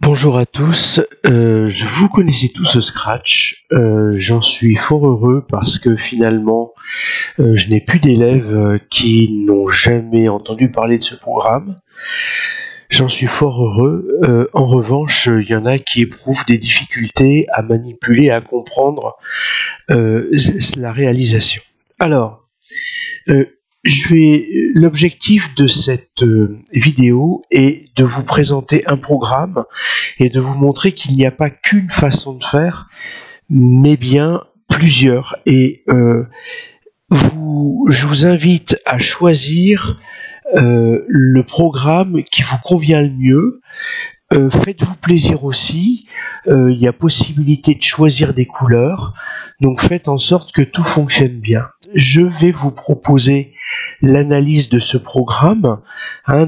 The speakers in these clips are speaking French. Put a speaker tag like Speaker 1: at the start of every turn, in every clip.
Speaker 1: Bonjour à tous, vous connaissez tous Scratch, j'en suis fort heureux parce que finalement je n'ai plus d'élèves qui n'ont jamais entendu parler de ce programme. J'en suis fort heureux. En revanche, il y en a qui éprouvent des difficultés à manipuler, à comprendre la réalisation. Alors, l'objectif de cette vidéo est de vous présenter un programme et de vous montrer qu'il n'y a pas qu'une façon de faire, mais bien plusieurs. Et je vous invite à choisir le programme qui vous convient le mieux. Faites-vous plaisir aussi, il y a possibilité de choisir des couleurs, donc faites en sorte que tout fonctionne bien. Je vais vous proposer l'analyse de ce programme,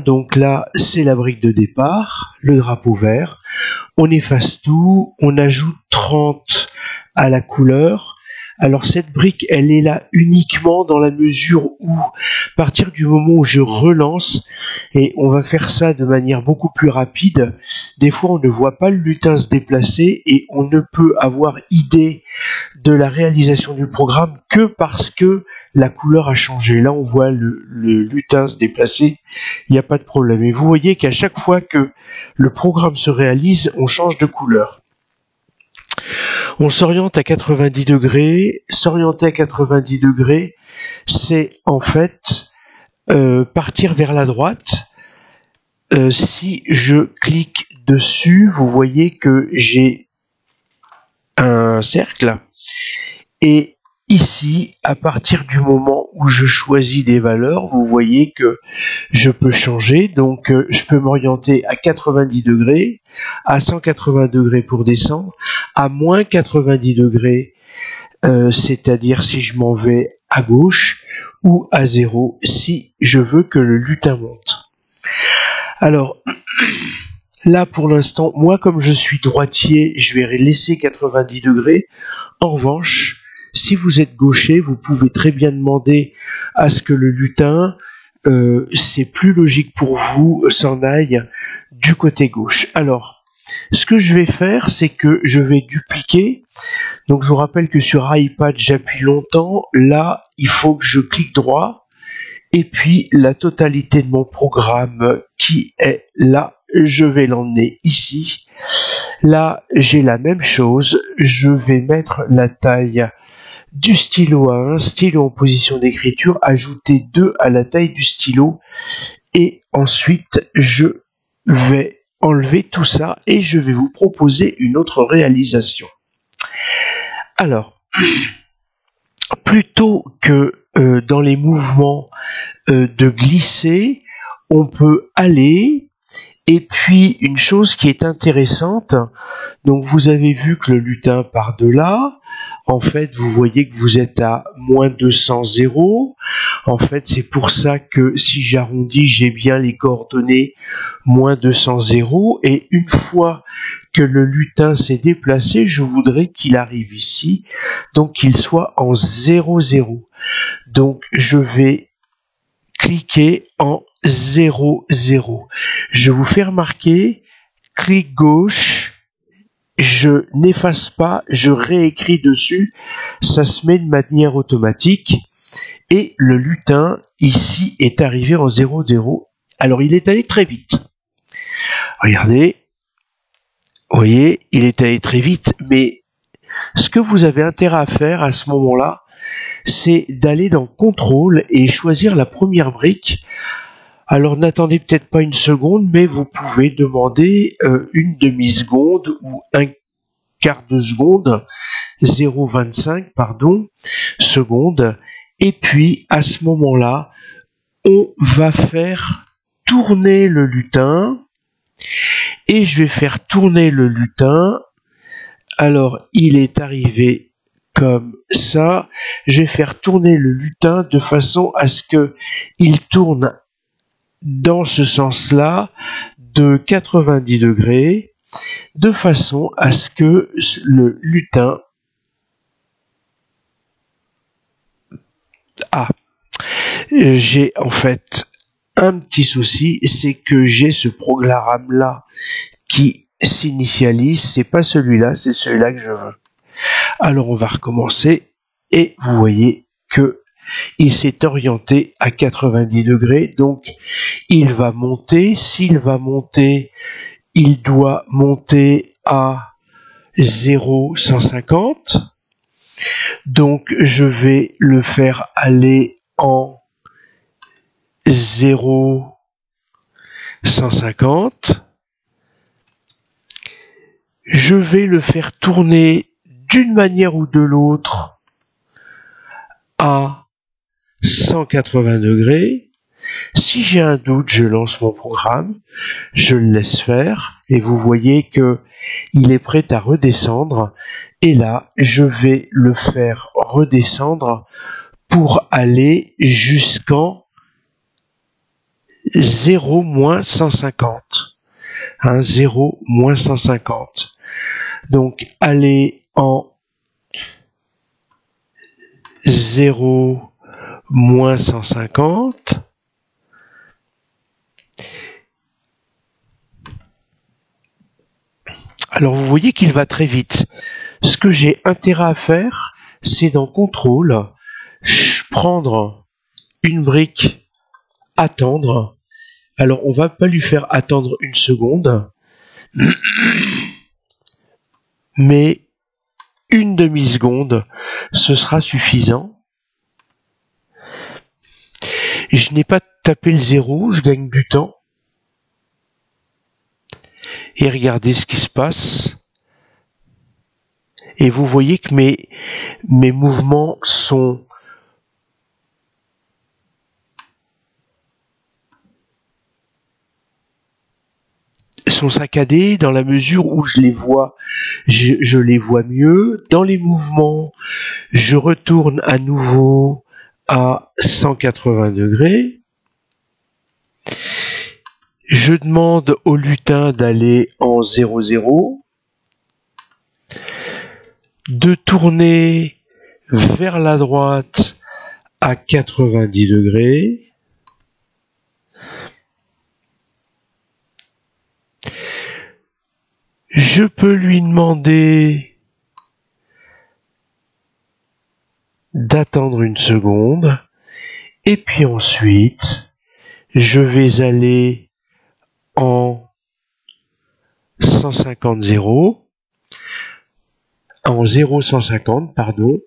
Speaker 1: donc là c'est la brique de départ, le drapeau vert, on efface tout, on ajoute 30 à la couleur. Alors cette brique, elle est là uniquement dans la mesure où, à partir du moment où je relance, et on va faire ça de manière beaucoup plus rapide, des fois on ne voit pas le lutin se déplacer et on ne peut avoir idée de la réalisation du programme que parce que la couleur a changé. Là on voit le lutin se déplacer, il n'y a pas de problème. Et vous voyez qu'à chaque fois que le programme se réalise, on change de couleur. On s'oriente à 90 degrés. S'orienter à 90 degrés, c'est en fait partir vers la droite. Si je clique dessus, vous voyez que j'ai un cercle. Et ici, à partir du moment où je choisis des valeurs, vous voyez que je peux changer. Donc, je peux m'orienter à 90 degrés, à 180 degrés pour descendre, à moins 90 degrés, c'est-à-dire si je m'en vais à gauche, ou à 0 si je veux que le lutin monte. Alors, là pour l'instant, moi comme je suis droitier, je vais laisser 90 degrés. En revanche, si vous êtes gaucher, vous pouvez très bien demander à ce que le lutin, c'est plus logique pour vous, s'en aille du côté gauche. Alors, ce que je vais faire, c'est que je vais dupliquer. Donc je vous rappelle que sur iPad, j'appuie longtemps. Là, il faut que je clique droit. Et puis, la totalité de mon programme qui est là, je vais l'emmener ici. Là, j'ai la même chose. Je vais mettre la taille du stylo à 1, stylo en position d'écriture, ajouter 2 à la taille du stylo. Et ensuite, je vais enlever tout ça et je vais vous proposer une autre réalisation. Alors, plutôt que dans les mouvements de glisser, on peut aller, et puis une chose qui est intéressante, donc vous avez vu que le lutin part de là, en fait vous voyez que vous êtes à moins 200 zéros, en fait c'est pour ça que si j'arrondis j'ai bien les coordonnées moins 200 zéros, et une fois que le lutin s'est déplacé, je voudrais qu'il arrive ici, donc qu'il soit en 0, 0. Donc je vais cliquer en 0, 0. Je vous fais remarquer, clic gauche, je n'efface pas, je réécris dessus, ça se met de manière automatique, et le lutin ici est arrivé en 0, 0. Alors il est allé très vite. Regardez, vous voyez, il est allé très vite, mais ce que vous avez intérêt à faire à ce moment-là, c'est d'aller dans Contrôle et choisir la première brique. Alors n'attendez peut-être pas une seconde, mais vous pouvez demander une demi-seconde ou un quart de seconde, 0,25 pardon, seconde. Et puis à ce moment-là, on va faire tourner le lutin. Et je vais faire tourner le lutin. Alors il est arrivé comme ça. Je vais faire tourner le lutin de façon à ce que il tourne dans ce sens-là de 90 degrés, de façon à ce que le lutin j'ai en fait un petit souci, c'est que j'ai ce programme-là qui s'initialise, c'est pas celui-là, c'est celui-là que je veux. Alors on va recommencer et vous voyez que il s'est orienté à 90 degrés, donc il va monter. S'il va monter, il doit monter à 0,150. Donc je vais le faire aller en 0,150. Je vais le faire tourner d'une manière ou de l'autre à 180 degrés. Si j'ai un doute, je lance mon programme, je le laisse faire et vous voyez que il est prêt à redescendre. Et là, je vais le faire redescendre pour aller jusqu'en 0-150. 0-150. Donc, aller en 0-150. Alors vous voyez qu'il va très vite. Ce que j'ai intérêt à faire, c'est dans contrôle, prendre une brique, attendre. Alors on va pas lui faire attendre une seconde, mais une demi-seconde, ce sera suffisant. Je n'ai pas tapé le 0, je gagne du temps. Et regardez ce qui se passe. Et vous voyez que mes mouvements sont saccadés dans la mesure où je les vois, je les vois mieux. Dans les mouvements, je retourne à nouveau à 180 degrés. Je demande au lutin d'aller en 0,0, de tourner vers la droite à 90 degrés. Je peux lui demander d'attendre une seconde. Et puis ensuite, je vais aller en 0,150, pardon,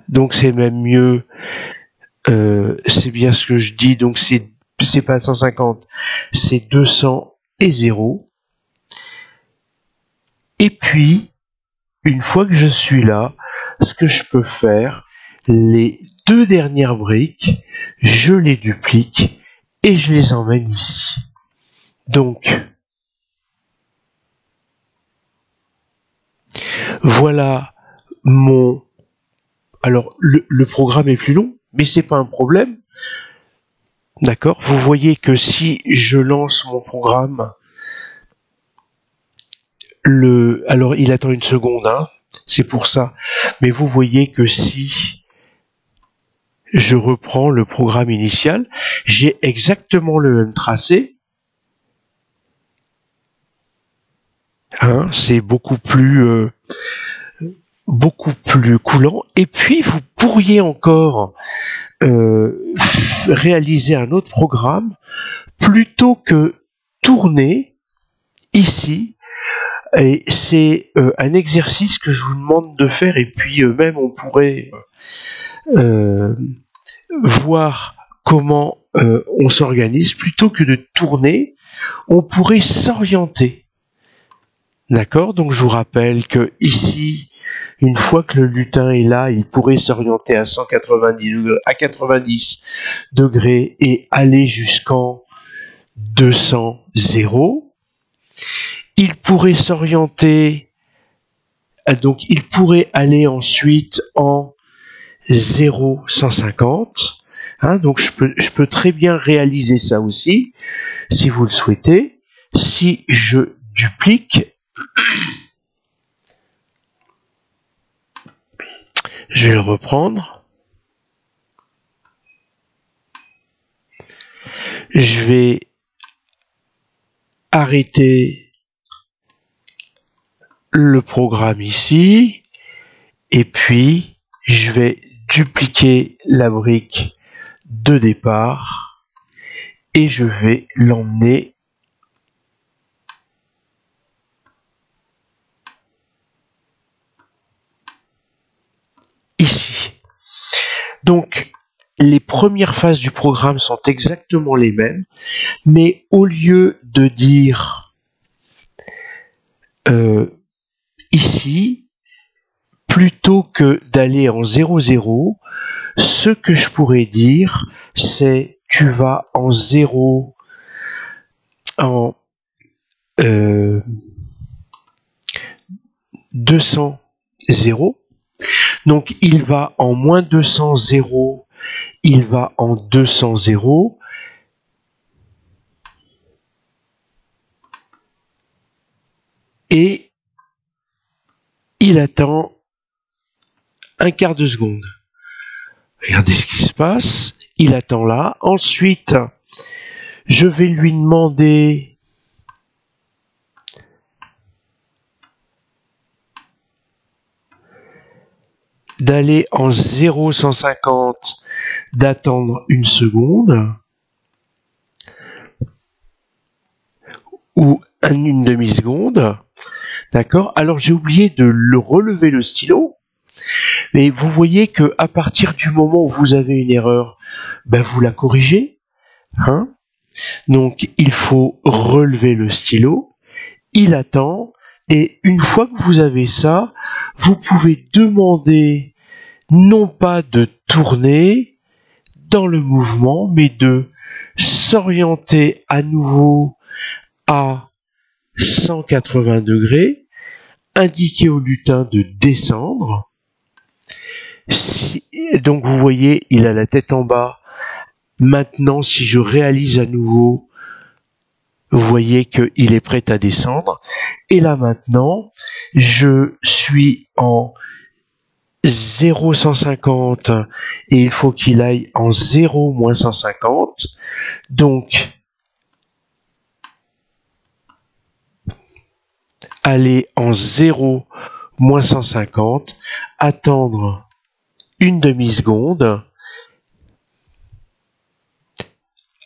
Speaker 1: donc c'est même mieux, c'est bien ce que je dis, donc c'est pas 150, c'est 200 et 0. Et puis, une fois que je suis là, ce que je peux faire, les deux dernières briques, je les duplique et je les emmène ici. Donc, voilà mon... Alors, le programme est plus long, mais c'est pas un problème. D'accord? Vous voyez que si je lance mon programme, alors il attend une seconde, hein, c'est pour ça. Mais vous voyez que si je reprends le programme initial, j'ai exactement le même tracé. Hein, c'est beaucoup plus coulant. Et puis vous pourriez encore réaliser un autre programme plutôt que tourner ici. Et c'est un exercice que je vous demande de faire, et puis même on pourrait voir comment on s'organise. Plutôt que de tourner, on pourrait s'orienter. D'accord? Donc je vous rappelle que ici, une fois que le lutin est là, il pourrait s'orienter à 90 degrés et aller jusqu'en 200, 0. Il pourrait s'orienter, donc il pourrait aller ensuite en 0,150. Hein, donc je peux très bien réaliser ça aussi, si vous le souhaitez. Si je duplique, je vais le reprendre. je vais arrêter le programme ici, et puis je vais dupliquer la brique de départ et je vais l'emmener ici. Donc, les premières phases du programme sont exactement les mêmes, mais au lieu de dire ici, plutôt que d'aller en 0, 0, ce que je pourrais dire, c'est tu vas en 0, en 200, 0. Donc, il va en moins 200, 0, il va en 200, 0. Et il attend un quart de seconde. Regardez ce qui se passe. Il attend là. Ensuite, je vais lui demander d'aller en 0,150, d'attendre une seconde ou une demi-seconde. D'accord? Alors j'ai oublié de le relever le stylo. Mais vous voyez que à partir du moment où vous avez une erreur, ben vous la corrigez. Hein? Donc il faut relever le stylo. Il attend. Et une fois que vous avez ça, vous pouvez demander non pas de tourner dans le mouvement, mais de s'orienter à nouveau à 180 degrés, indiquer au lutin de descendre. Donc vous voyez, il a la tête en bas. Maintenant, si je réalise à nouveau, vous voyez qu'il est prêt à descendre. Et là maintenant, je suis en 0,150 et il faut qu'il aille en 0 moins 150. Donc, aller en 0 moins 150, attendre une demi-seconde.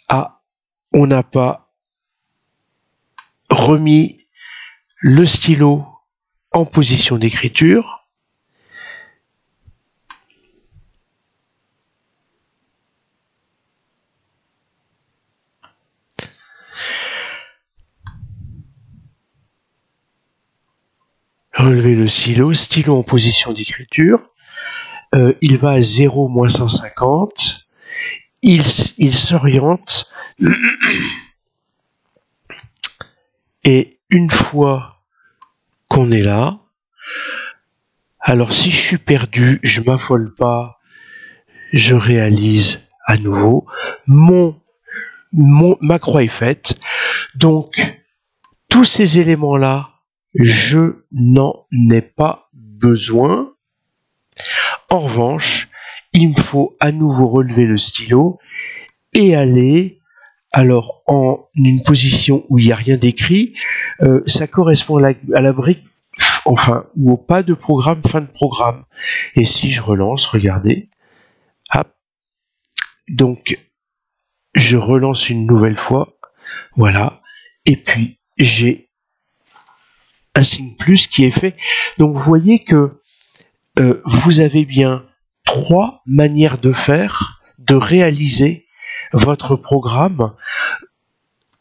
Speaker 1: Ah, on n'a pas remis le stylo en position d'écriture. Relever le stylo en position d'écriture. Il va à 0 moins 150. Il s'oriente. Et une fois qu'on est là, alors si je suis perdu, je m'affole pas, je réalise à nouveau. Ma croix est faite. Donc, tous ces éléments-là, je n'en ai pas besoin. En revanche, il me faut à nouveau relever le stylo et aller alors en une position où il n'y a rien d'écrit. Ça correspond à la brique, enfin, ou au pas de programme, fin de programme. Et si je relance, regardez, hop, donc je relance une nouvelle fois, voilà, et puis j'ai un signe plus qui est fait. Donc vous voyez que vous avez bien 3 manières de faire, de réaliser votre programme.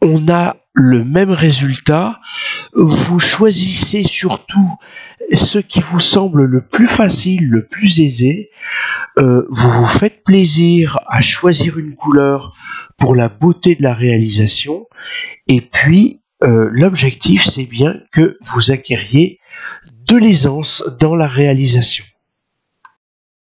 Speaker 1: On a le même résultat. Vous choisissez surtout ce qui vous semble le plus facile, le plus aisé. Vous vous faites plaisir à choisir une couleur pour la beauté de la réalisation. Et puis, l'objectif, c'est bien que vous acquériez de l'aisance dans la réalisation.